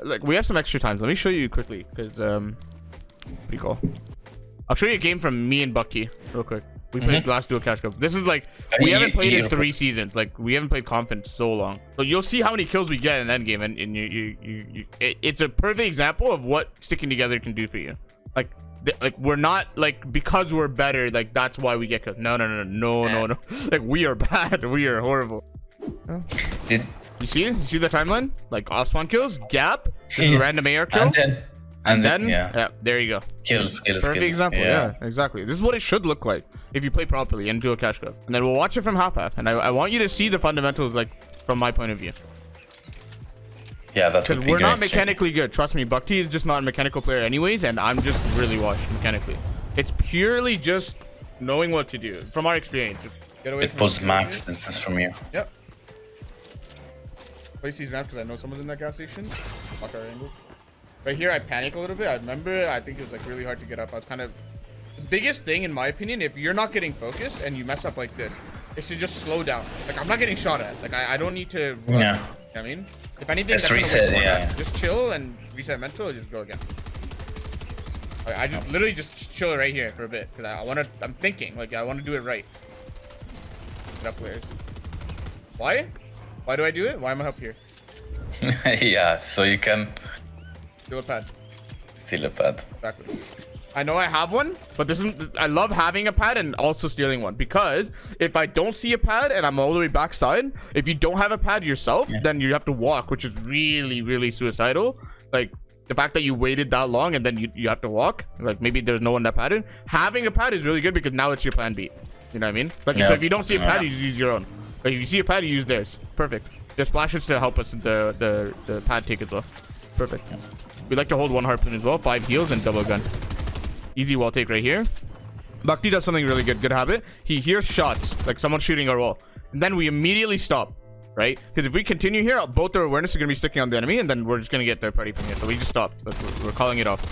Like, we have some extra time. Let me show you quickly, because pretty cool. I'll show you a game from me and Bucky real quick. We played last dual cash cup. This is like, we haven't played in 3 seasons. Like, we haven't played Conf in so long. So you'll see how many kills we get in endgame, and it's a perfect example of what sticking together can do for you. Like we're not like, because we're better, like that's why we get kills. No. Like, we are bad. We are horrible. You see the timeline? Like, off spawn kills, gap, this is a random AR kill, and then yeah, there you go. Kills. Perfect example. Yeah, exactly. This is what it should look like if you play properly and do a cash cup. And then we'll watch it from half. And I want you to see the fundamentals, like, from my point of view. Yeah, that's because we're not mechanically good. Trust me, Bucky is just not a mechanical player anyways, and I'm just really washed mechanically. It's purely just knowing what to do from our experience. Just get away. It pulls max distance from you. Yep. Place these ramps because I know someone's in that gas station. Fuck our angle. Right here, I panic a little bit. I remember, I think it was like really hard to get up. I was kind of, the biggest thing in my opinion, if you're not getting focused and you mess up like this, is to just slow down. Like, I'm not getting shot at. Like, I don't need to run. Yeah. You know what I mean? If anything, just reset. Yeah. Just chill and reset mental and just go again. Like, I just literally just chill right here for a bit because I'm thinking, like, I want to do it right. Get up players. Why? Why do I do it? Why am I up here? Yeah, so you can Steal a pad. steal a pad. Exactly. I know I have one, but this is, I love having a pad and also stealing one, because if I don't see a pad and I'm all the way backside, if you don't have a pad yourself, then you have to walk, which is really, really suicidal. Like, the fact that you waited that long and then you have to walk, like maybe there's no one that padded. Having a pad is really good because now it's your plan B. You know what I mean? Like, so if you don't see a pad, you use your own. Like, if you see a pad, you use theirs. Perfect. There's splashes to help us the pad take as well. Perfect. We like to hold one harpoon as well, 5 heals and double gun. Easy wall take right here. Bhakti does something really good habit. He hears shots, like someone shooting our wall, and then we immediately stop, right? Because if we continue here, both our awareness is going to be sticking on the enemy, and then we're just going to get third party from here. So we just stopped. Like, we're calling it off.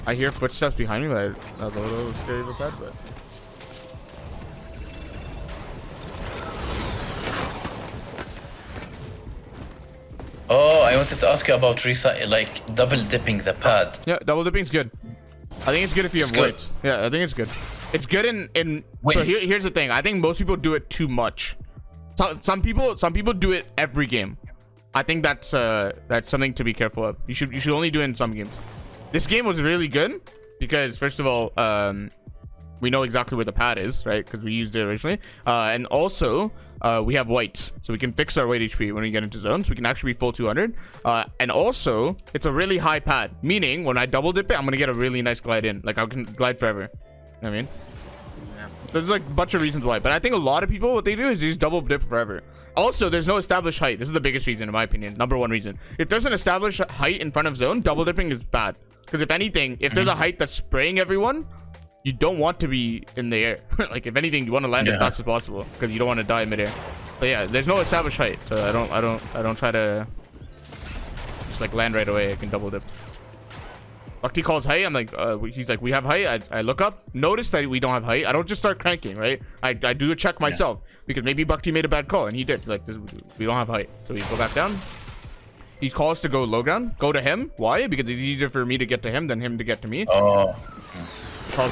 I hear footsteps behind me, but that's a little scary of a pad, but Oh, I wanted to ask you about like double dipping the pad. yeah, double dipping's good. I think it's good if you have weights. Yeah, I think it's good. It's good in so here's the thing. I think most people do it too much. Some people do it every game. I think that's something to be careful of. You should only do it in some games. This game was really good because, first of all, we know exactly where the pad is, right? Because we used it originally. And also, we have whites. So we can fix our white HP when we get into zones. We can actually be full 200. And also, it's a really high pad. Meaning, when I double dip it, I'm going to get a really nice glide in. Like, I can glide forever. You know what I mean? Yeah. There's like a bunch of reasons why. But I think a lot of people, what they do is just double dip forever. Also, there's no established height. This is the biggest reason, in my opinion. #1 reason. If there's an established height in front of zone, double dipping is bad. Because if anything, if there's a height that's spraying everyone, you don't want to be in the air. Like, if anything, you want to land as fast as possible because you don't want to die midair. But yeah, there's no established height, so I don't try to just like land right away. I can double dip. Bhakti calls height. I'm like, he's like, we have height. I look up, notice that we don't have height. I don't just start cranking, right? I do a check myself because maybe Bhakti made a bad call and he did. Like, we don't have height, so we go back down. He calls to go low ground. Go to him. Why? Because it's easier for me to get to him than him to get to me. Oh.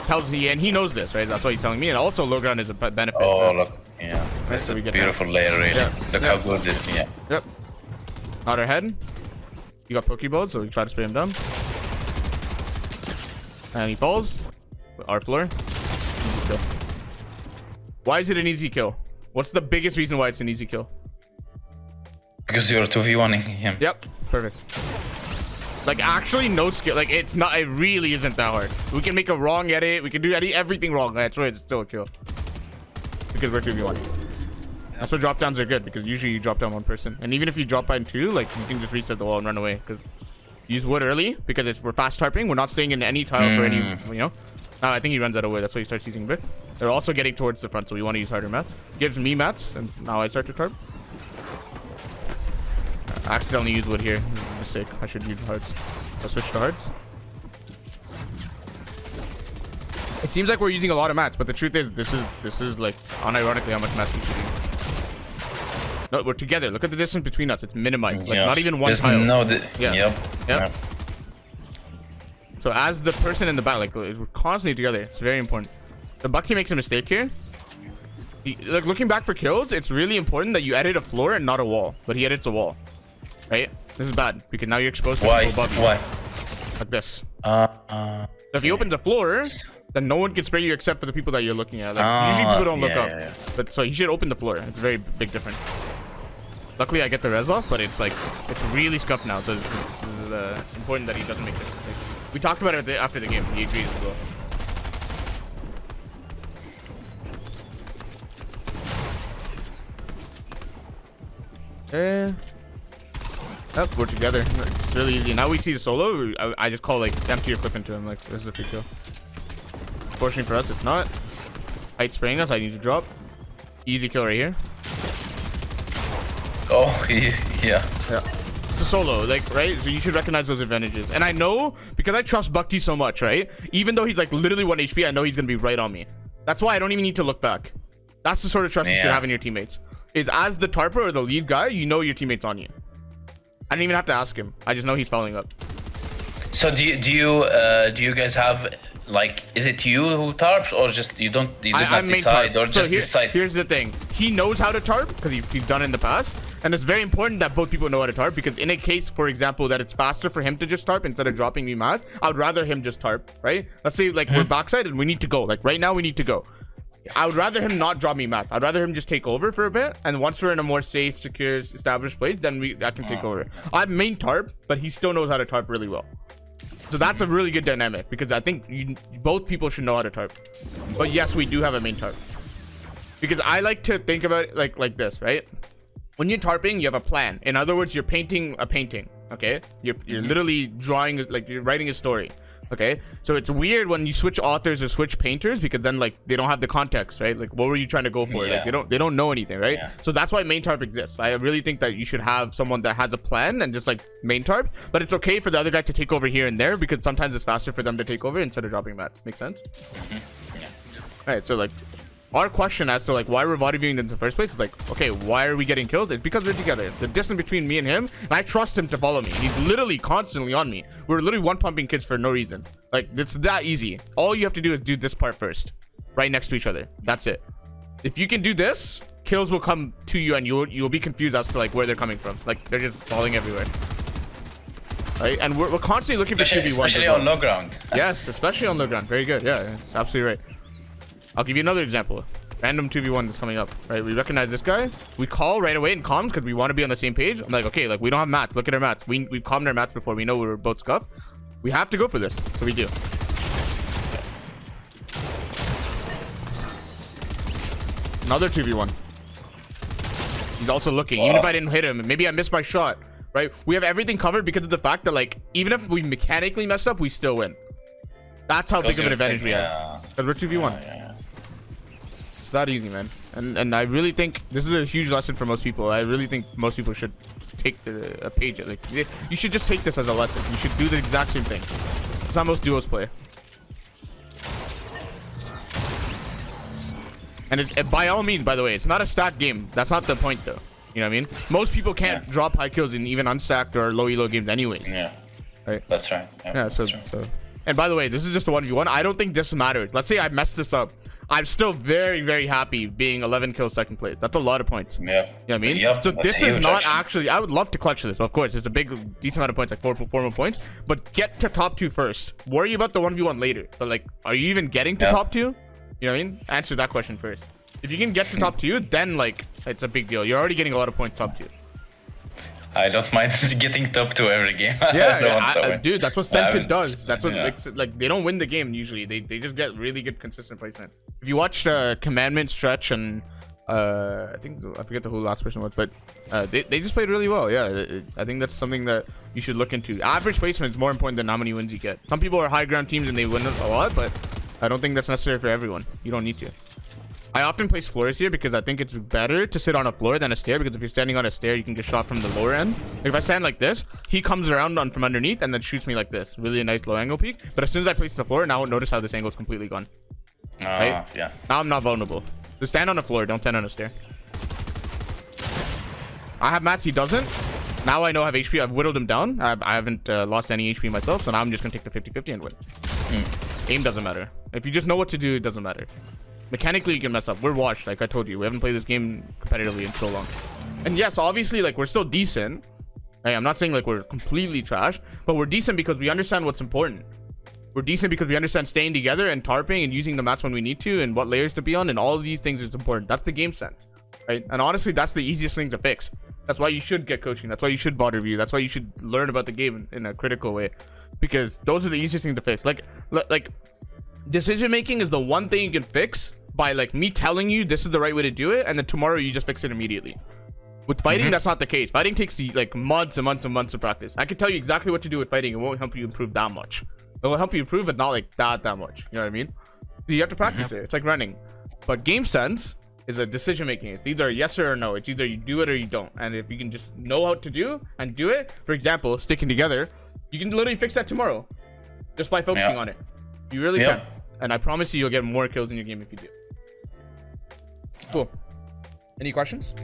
Tells me, and he knows this, right? That's why he's telling me. And also, low ground is a benefit. Oh, right? look, yeah, that's a beautiful layer, really. Yeah. Look how good this is. Yeah. Yep. On our head. You got Pokeball, so we try to spray him down. And he falls. Our floor. Easy kill. Why is it an easy kill? What's the biggest reason why it's an easy kill? Because you're 2v1ing him. Yep. Perfect. Like, actually, no skill. Like, it's not. It really isn't that hard. We can make a wrong edit. We can do everything wrong. That's right. It's still a kill. Because we're 2v1. That's why drop downs are good. Because usually you drop down one person. And even if you drop down 2, like, you can just reset the wall and run away. Because use wood early. Because we're fast tarping. We're not staying in any tile for any, you know. Now, I think he runs that away. That's why he starts using brick. They're also getting towards the front. So we want to use harder mats. Gives me mats. And now I start to tarp. I accidentally used wood here. Mistake. I should use hearts. I'll switch to hearts. It seems like we're using a lot of mats, but the truth is, this is like unironically how much mats we should use. No, we're together. Look at the distance between us. It's minimized. Like, yes. not even one There's tile. no Yeah. Yep. Yep. So as the person in the back, like, we're constantly together. It's very important. The Bucky makes a mistake here. Like, looking back for kills, it's really important that you edit a floor and not a wall. But he edits a wall. Right? This is bad because now you're exposed to people above you. Why? Like this. So if you open the floor, then no one can spray you except for the people that you're looking at. Like, usually people don't look up. Yeah. But so he should open the floor. It's a very big difference. Luckily, I get the res off, but it's like, it's really scuffed now. So it's important that he doesn't make this mistake. We talked about it after the game. He agrees as well. Yep, we're together. It's really easy. Now we see the solo. I just call, like, empty your clip into him. Like, this is a free kill. Fortunately for us, if not, height spraying us. I need to drop. Easy kill right here. Oh, yeah. It's a solo, like, right? So you should recognize those advantages. And I know, because I trust Bhakti so much, right? Even though he's like literally 1 HP, I know he's gonna be right on me. That's why I don't even need to look back. That's the sort of trust you should have in your teammates. Is as the tarper or the lead guy, you know your teammate's on you. I don't even have to ask him. I just know he's following up. So do you guys have, like, is it you who tarps, or just you did not decide, or just decide? Here's the thing. He knows how to tarp because he's done it in the past. And it's very important that both people know how to tarp, because in a case, for example, that it's faster for him to just tarp instead of dropping me mat, I would rather him just tarp, right? Let's say, like, we're backside and we need to go. Like, right now we need to go. I would rather him not drop me mat. I'd rather him just take over for a bit. And once we're in a more safe, secure, established place, then I can take over. I'm main tarp, but he still knows how to tarp really well. So that's a really good dynamic, because I think both people should know how to tarp. But yes, we do have a main tarp. Because I like to think about it like this, right? When you're tarping, you have a plan. In other words, you're painting a painting, okay? You're literally drawing, like, you're writing a story, okay? So it's weird when you switch authors or switch painters, because then, like, they don't have the context, right? Like, what were you trying to go for? Like, they don't know anything, right? So that's why main tarp exists. I really think that you should have someone that has a plan and just, like, main tarp. But it's okay for the other guy to take over here and there, because sometimes it's faster for them to take over instead of dropping mats. Make sense? All right, so, like, our question as to, like, why we're body viewing in the first place is like, okay, why are we getting killed? It's because we're together. The distance between me and him, and I trust him to follow me. He's literally constantly on me. We're literally one pumping kids for no reason. Like, it's that easy. All you have to do is do this part first, right next to each other. That's it. If you can do this, kills will come to you, and you'll be confused as to, like, where they're coming from. Like, they're just falling everywhere. Right? And we're constantly looking for 2v1. Especially on low ground. Yes, especially on low ground. Very good. Yeah, absolutely right. I'll give you another example. Random 2v1 that's coming up, right? We recognize this guy. We call right away in comms because we want to be on the same page. I'm like, okay, like, we don't have mats. Look at our mats. We've calmed our mats before. We know we were both scuffed. We have to go for this. So we do. Another 2v1. He's also looking. Even if I didn't hit him, maybe I missed my shot, right? We have everything covered because of the fact that, like, even if we mechanically messed up, we still win. That's how big of an advantage we have. Because we're 2v1. It's that easy, man. And I really think this is a huge lesson for most people. I really think most people should take a page. Like, you should just take this as a lesson. You should do the exact same thing. It's how most duos play. And it's, by all means, by the way, it's not a stacked game. That's not the point, though. You know what I mean? Most people can't drop high kills in even unstacked or low elo games anyways. Yeah. Right? That's right. Yeah, so. And by the way, this is just a 1v1. I don't think this matters. Let's say I messed this up. I'm still very, very happy being 11 kills second place. That's a lot of points. Yeah. You know what I mean? Yep, so this is not actually... I would love to clutch this. Of course, it's a big, decent amount of points, like 4 more points. But get to top 2 first. Worry about the 1v1 later. But, like, are you even getting to top 2? You know what I mean? Answer that question first. If you can get to top 2, then, like, it's a big deal. You're already getting a lot of points top 2. I don't mind getting top 2 every game. Dude, that's what Scented does. That's what like they don't win the game usually. They just get really good consistent placement. If you watch Commandment, Stretch, and I forget who the last person was, but they just played really well. Yeah, I think that's something that you should look into. Average placement is more important than how many wins you get. Some people are high ground teams and they win a lot, but I don't think that's necessary for everyone. You don't need to. I often place floors here because I think it's better to sit on a floor than a stair, because if you're standing on a stair, you can get shot from the lower end. Like, if I stand like this, he comes around from underneath and then shoots me like this. Really a nice low angle peek. But as soon as I place the floor, now notice how this angle is completely gone. Right? Yeah. Now I'm not vulnerable. So stand on a floor, don't stand on a stair. I have mats, he doesn't. Now I know I have HP. I've whittled him down. I haven't lost any HP myself, so now I'm just gonna take the 50-50 and win. Aim doesn't matter. If you just know what to do, it doesn't matter. Mechanically, you can mess up. We're washed, like I told you. We haven't played this game competitively in so long. And yes, obviously, like, we're still decent. Hey, I'm not saying like we're completely trash, but we're decent because we understand what's important. We're decent because we understand staying together and tarping and using the mats when we need to and what layers to be on, and all of these things is important. That's the game sense, right? And honestly, that's the easiest thing to fix. That's why you should get coaching. That's why you should VOD review. That's why you should learn about the game in a critical way, because those are the easiest things to fix. Like decision making is the one thing you can fix by like me telling you this is the right way to do it, and then tomorrow you just fix it immediately. With fighting, that's not the case. Fighting takes like months and months and months of practice. I can tell you exactly what to do with fighting. It won't help you improve that much. It will help you improve, but not like that much. You know what I mean? You have to practice it. It's like running. But game sense is a decision making. It's either a yes or a no. It's either you do it or you don't. And if you can just know how to do and do it, for example, sticking together, you can literally fix that tomorrow just by focusing on it. You really can. And I promise you, you'll get more kills in your game if you do. Cool. Any questions?